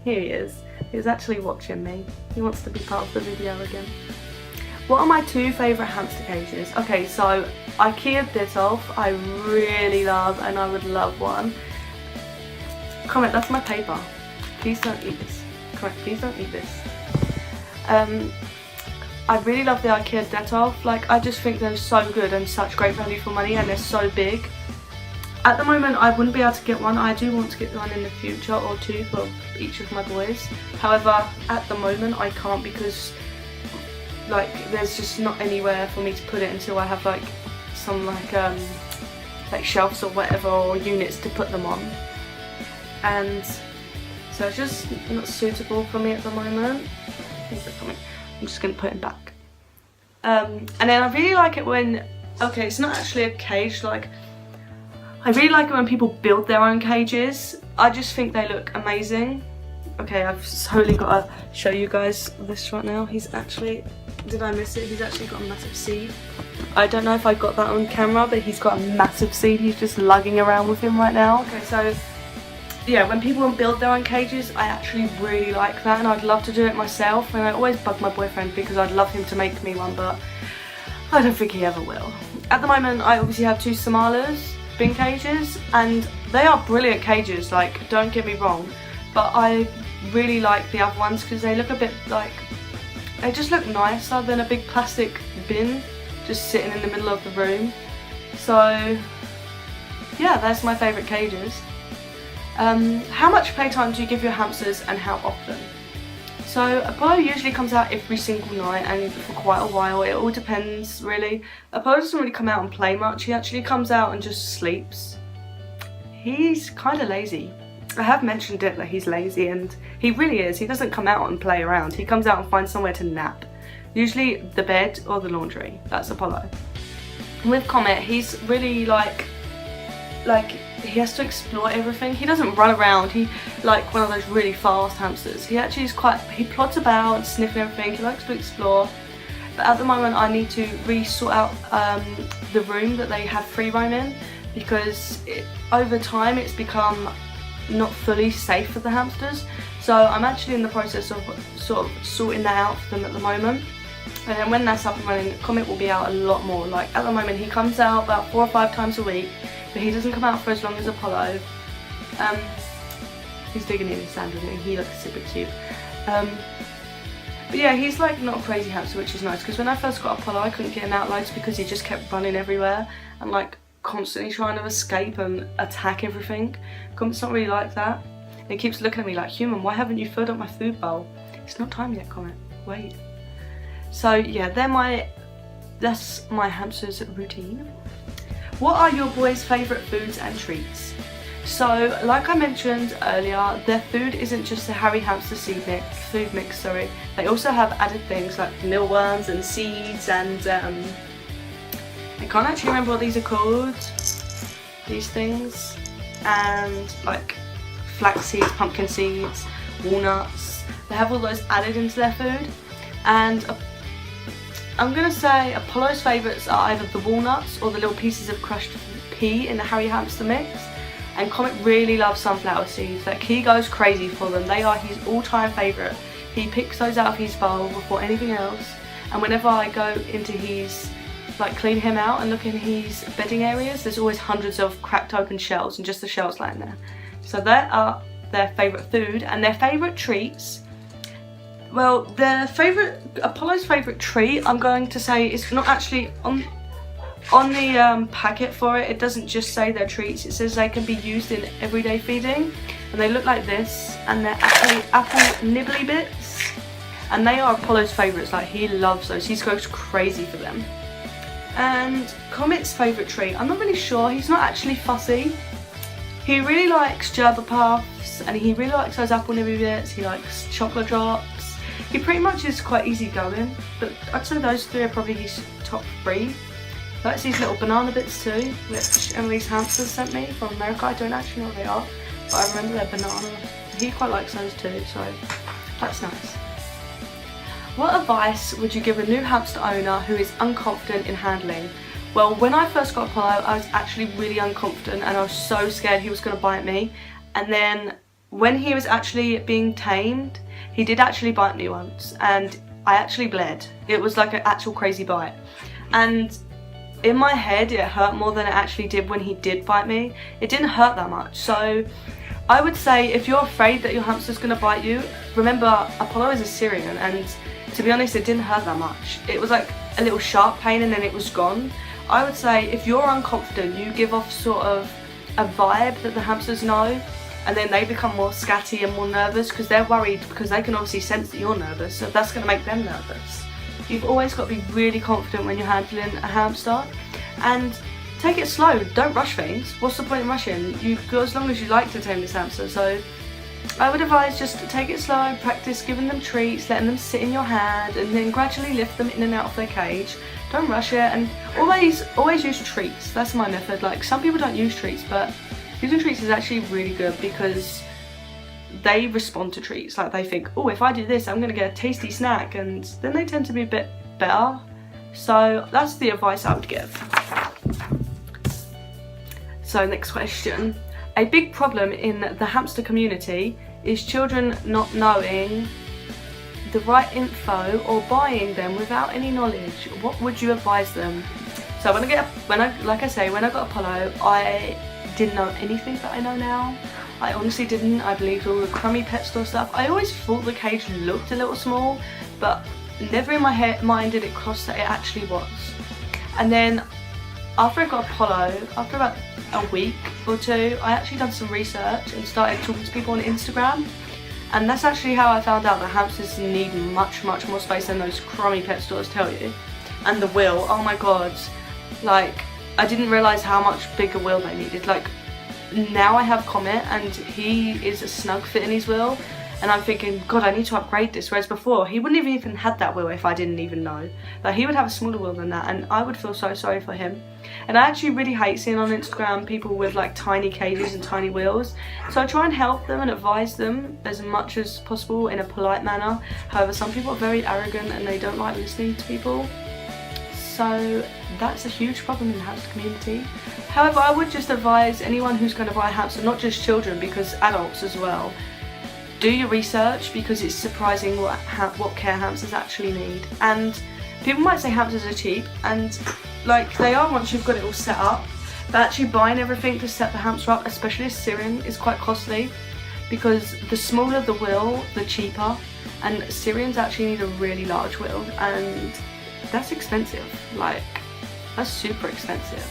Here he is. He's actually watching me. He wants to be part of the video again. What are my two favourite hamster cages? Okay, so IKEA Ditolf I really love, and I would love one. Comment, that's my paper. Please don't eat this. Correct, please don't eat this. I really love the IKEA Detolf. Like, I just think they're so good and such great value for money, and they're so big. At the moment I wouldn't be able to get one. I do want to get one in the future, or two for each of my boys. However, at the moment I can't, because like there's just not anywhere for me to put it until I have like some like shelves or whatever, or units to put them on. And so it's just not suitable for me at the moment. I think they're coming. I'm just going to put him back. And then I really like it when, okay, it's not actually a cage, like, I really like it when people build their own cages. I just think they look amazing. Okay, I've totally got to show you guys this right now. He's actually, did I miss it? He's actually got a massive seed. I don't know if I got that on camera, but he's got a massive seed. He's just lugging around with him right now. Okay, so yeah, when people build their own cages, I actually really like that, and I'd love to do it myself. And I always bug my boyfriend because I'd love him to make me one, but I don't think he ever will. At the moment, I obviously have two Somalas bin cages, and they are brilliant cages, like, don't get me wrong, but I really like the other ones because they look a bit like, they just look nicer than a big plastic bin just sitting in the middle of the room. So yeah, that's my favourite cages. How much playtime do you give your hamsters, and how often? So Apollo usually comes out every single night, and for quite a while. It all depends really. Apollo doesn't really come out and play much. He actually comes out and just sleeps. He's kind of lazy. I have mentioned it that he's lazy, and he really is. He doesn't come out and play around. He comes out and finds somewhere to nap. Usually the bed or the laundry. That's Apollo. With Comet, he's really like he has to explore everything. He doesn't run around. He like one of those really fast hamsters. He actually is he plods about and sniffing everything. He likes to explore. But at the moment I need to sort out the room that they have free roam in, because over time it's become not fully safe for the hamsters. So I'm actually in the process of sort of sorting that out for them at the moment. And then when that's up and running, Comet will be out a lot more. Like at the moment he comes out about 4 or 5 times a week, but he doesn't come out for as long as Apollo. He's digging in his sand with me. He looks super cute. But yeah, he's like not a crazy hamster, which is nice, because when I first got Apollo I couldn't get him out loads because he just kept running everywhere and like constantly trying to escape and attack everything. Comet's not really like that. And he keeps looking at me like, human, why haven't you filled up my food bowl? It's not time yet, Comet. Wait. So yeah, that's my hamster's routine. What are your boys' favourite foods and treats? So, like I mentioned earlier, their food isn't just a Harry Hamster food mix, sorry. They also have added things like mealworms and seeds and I can't actually remember what these are called. These things. And like flax seeds, pumpkin seeds, walnuts. They have all those added into their food. And I'm going to say Apollo's favourites are either the walnuts or the little pieces of crushed pea in the Harry Hamster mix. And Comet really loves sunflower seeds. Like, he goes crazy for them. They are his all-time favourite. He picks those out of his bowl before anything else. And whenever I go into his, like, clean him out and look in his bedding areas, there's always hundreds of cracked open shells and just the shells lying there. So that are their favourite food. And their favourite treats, well, Apollo's favourite treat, I'm going to say, is not actually on the packet for it. It doesn't just say their treats, it says they can be used in everyday feeding, and they look like this, and they're actually apple nibbly bits, and they are Apollo's favourites. Like, he loves those, he goes crazy for them. And Comet's favourite treat, I'm not really sure, he's not actually fussy. He really likes Gerber Puffs, and he really likes those apple nibbly bits, he likes chocolate drops. He pretty much is quite easygoing, but I'd say those three are probably his top 3. That's these little banana bits too, which Emily's hamsters sent me from America. I don't actually know what they are, but I remember they're banana. He quite likes those too, so that's nice. What advice would you give a new hamster owner who is unconfident in handling? Well, when I first got Apollo, I was actually really unconfident and I was so scared he was going to bite me. And then when he was actually being tamed, he did actually bite me once, and I actually bled. It was like an actual crazy bite, and in my head it hurt more than it actually did when he did bite me. It didn't hurt that much. So I would say if you're afraid that your hamster's gonna bite you, remember Apollo is a Syrian, and to be honest, it didn't hurt that much. It was like a little sharp pain and then it was gone. I would say if you're unconfident, you give off sort of a vibe that the hamsters know, and then they become more scatty and more nervous because they're worried, because they can obviously sense that you're nervous, so that's going to make them nervous. You've always got to be really confident when you're handling a hamster, and take it slow. Don't rush things. What's the point in rushing? You've got as long as you like to tame this hamster, so I would advise just to take it slow, practice giving them treats, letting them sit in your hand, and then gradually lift them in and out of their cage. Don't rush it, and always use treats. That's my method. Like, some people don't use treats, but using treats is actually really good because they respond to treats. Like, they think, oh, if I do this, I'm gonna get a tasty snack, and then they tend to be a bit better. So that's the advice I would give. So next question. A big problem in the hamster community is children not knowing the right info or buying them without any knowledge. What would you advise them? So when I got Apollo, I didn't know anything that I know now. I honestly didn't. I believed all the crummy pet store stuff. I always thought the cage looked a little small, but never in my mind did it cross that it actually was. And then after I got Apollo, after about a week or two, I actually done some research and started talking to people on Instagram, and that's actually how I found out that hamsters need much more space than those crummy pet stores tell you. And the wheel, oh my god, like, I didn't realise how much bigger wheel they needed. Like, now I have Comet and he is a snug fit in his wheel, and I'm thinking, god, I need to upgrade this, whereas before he wouldn't have even had that wheel if I didn't even know. Like, he would have a smaller wheel than that, and I would feel so sorry for him. And I actually really hate seeing on Instagram people with like tiny cages and tiny wheels, so I try and help them and advise them as much as possible in a polite manner. However, some people are very arrogant and they don't like listening to people, so that's a huge problem in the hamster community. However, I would just advise anyone who's going to buy a hamster, not just children, because adults as well, do your research, because it's surprising what care hamsters actually need. And people might say hamsters are cheap, and like, they are once you've got it all set up, but actually buying everything to set the hamster up, especially a Syrian, is quite costly, because the smaller the wheel, the cheaper, and Syrians actually need a really large wheel, and that's expensive. Like, that's super expensive.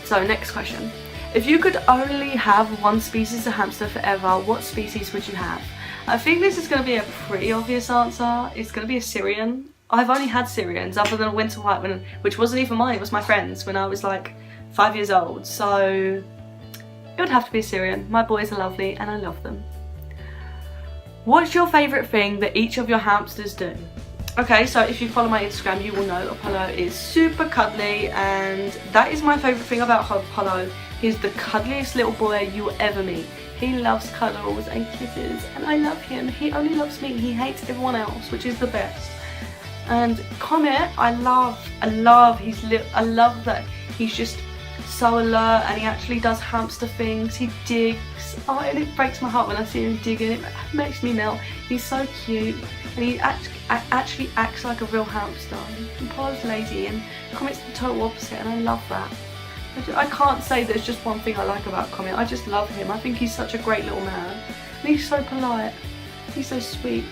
So next question. If you could only have one species of hamster forever, what species would you have? I think this is going to be a pretty obvious answer. It's going to be a Syrian. I've only had Syrians other than a winter white, which wasn't even mine, it was my friend's, when I was like 5 years old. So it would have to be a Syrian. My boys are lovely and I love them. What's your favourite thing that each of your hamsters do? Okay, so if you follow my Instagram, you will know Apollo is super cuddly, and that is my favourite thing about Apollo. He's the cuddliest little boy you will ever meet. He loves cuddles and kisses, and I love him. He only loves me. He hates everyone else, which is the best. And Comet, I love that he's just so alert, and he actually does hamster things. He digs. Oh, and it breaks my heart when I see him digging. It makes me melt. He's so cute, and he actually acts like a real hamster. And Paul's lazy, and Comet's the total opposite, and I love that. I can't say there's just one thing I like about Comet. I just love him. I think he's such a great little man, and he's so polite. He's so sweet.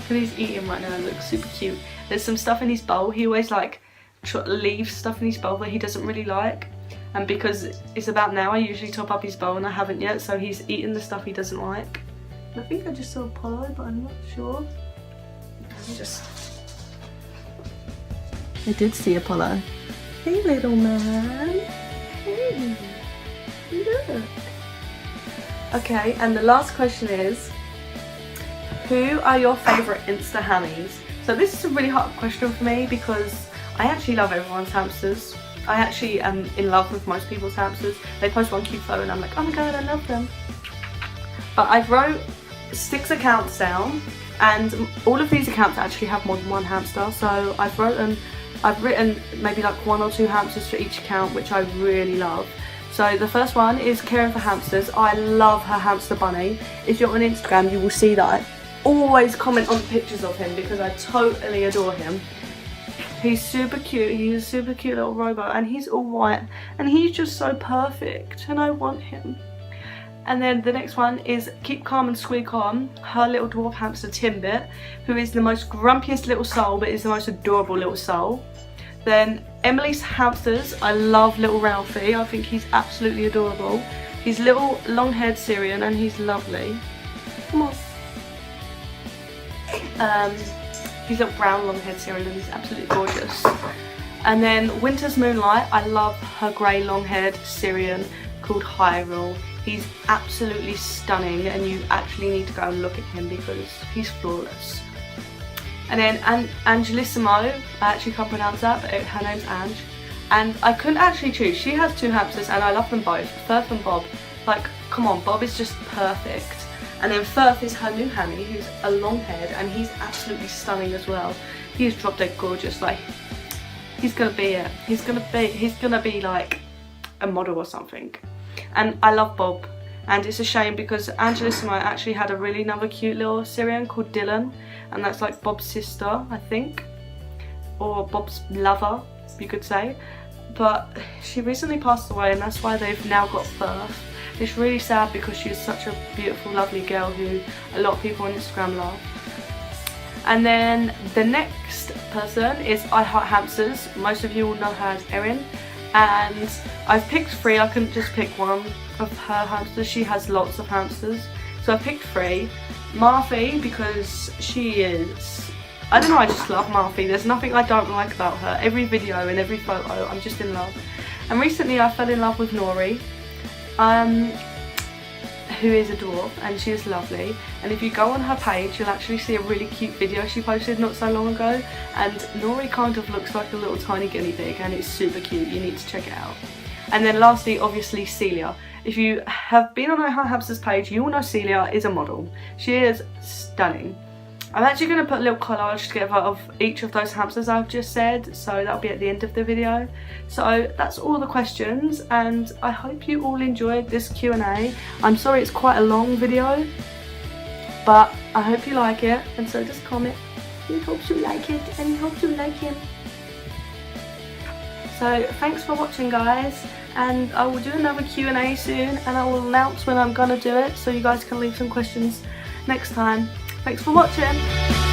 And he's eating right now. It looks super cute. There's some stuff in his bowl. He always like leaves stuff in his bowl that he doesn't really like, and because it's about now, I usually top up his bowl, and I haven't yet, so he's eating the stuff he doesn't like. I think I just saw Apollo, but I'm not sure. I did see Apollo. Hey little man. Hey. Look. Okay, and the last question is, who are your favourite Insta hammies? So this is a really hard question for me because I actually love everyone's hamsters. I actually am in love with most people's hamsters. They post one cute photo and I'm like, oh my god, I love them. But I've wrote 6 accounts down, and all of these accounts actually have more than one hamster. So I've written maybe like 1 or 2 hamsters for each account, which I really love. So the first one is Caring for Hamsters. I love her hamster bunny. If you're on Instagram, you will see that I always comment on pictures of him because I totally adore him. He's super cute. He's a super cute little robot, and he's all white, and he's just so perfect, and I want him. And then the next one is Keep Calm and Squeak On, her little dwarf hamster Timbit, who is the most grumpiest little soul but is the most adorable little soul. Then Emily's Hamsters, I love little Ralphie, I think he's absolutely adorable. He's little long-haired Syrian and he's lovely. Come on. He's little brown long-haired Syrian and he's absolutely gorgeous. And then Winter's Moonlight, I love her grey long-haired Syrian called Hyrule. He's absolutely stunning and you actually need to go and look at him because he's flawless. And then Angelissimo, I actually can't pronounce that, but her name's Ange. And I couldn't actually choose. She has two hamsters and I love them both, Firth and Bob. Like, come on, Bob is just perfect. And then Firth is her new hammy, who's a long head, and he's absolutely stunning as well. He's drop dead gorgeous, like, he's gonna be it. He's gonna be like a model or something. And I love Bob, and it's a shame because Angelissimo actually had a really another cute little Syrian called Dylan, and that's like Bob's sister, I think, or Bob's lover, you could say. But she recently passed away, and that's why they've now got Firth. It's really sad because she's such a beautiful, lovely girl who a lot of people on Instagram love. And then the next person is I Heart Hamsters. Most of you will know her as Erin. And I've picked 3, I couldn't just pick one of her hamsters. She has lots of hamsters. So I picked 3. Marthy, because she is, I don't know, I just love Marthy. There's nothing I don't like about her. Every video and every photo, I'm just in love. And recently I fell in love with Nori, who is a dwarf, and she is lovely. And if you go on her page, you'll actually see a really cute video she posted not so long ago, and Nori kind of looks like a little tiny guinea pig and it's super cute. You need to check it out. And then lastly, obviously, Celia. If you have been on her hamsters page, you will know Celia is a model. She is stunning. I'm actually going to put a little collage together of each of those hamsters I've just said, so that'll be at the end of the video. So that's all the questions, and I hope you all enjoyed this Q&A. I'm sorry it's quite a long video, but I hope you like it, and so just comment. We hope you like it, and we hope you like him. So thanks for watching, guys, and I will do another Q&A soon, and I will announce when I'm going to do it, so you guys can leave some questions next time. Thanks for watching.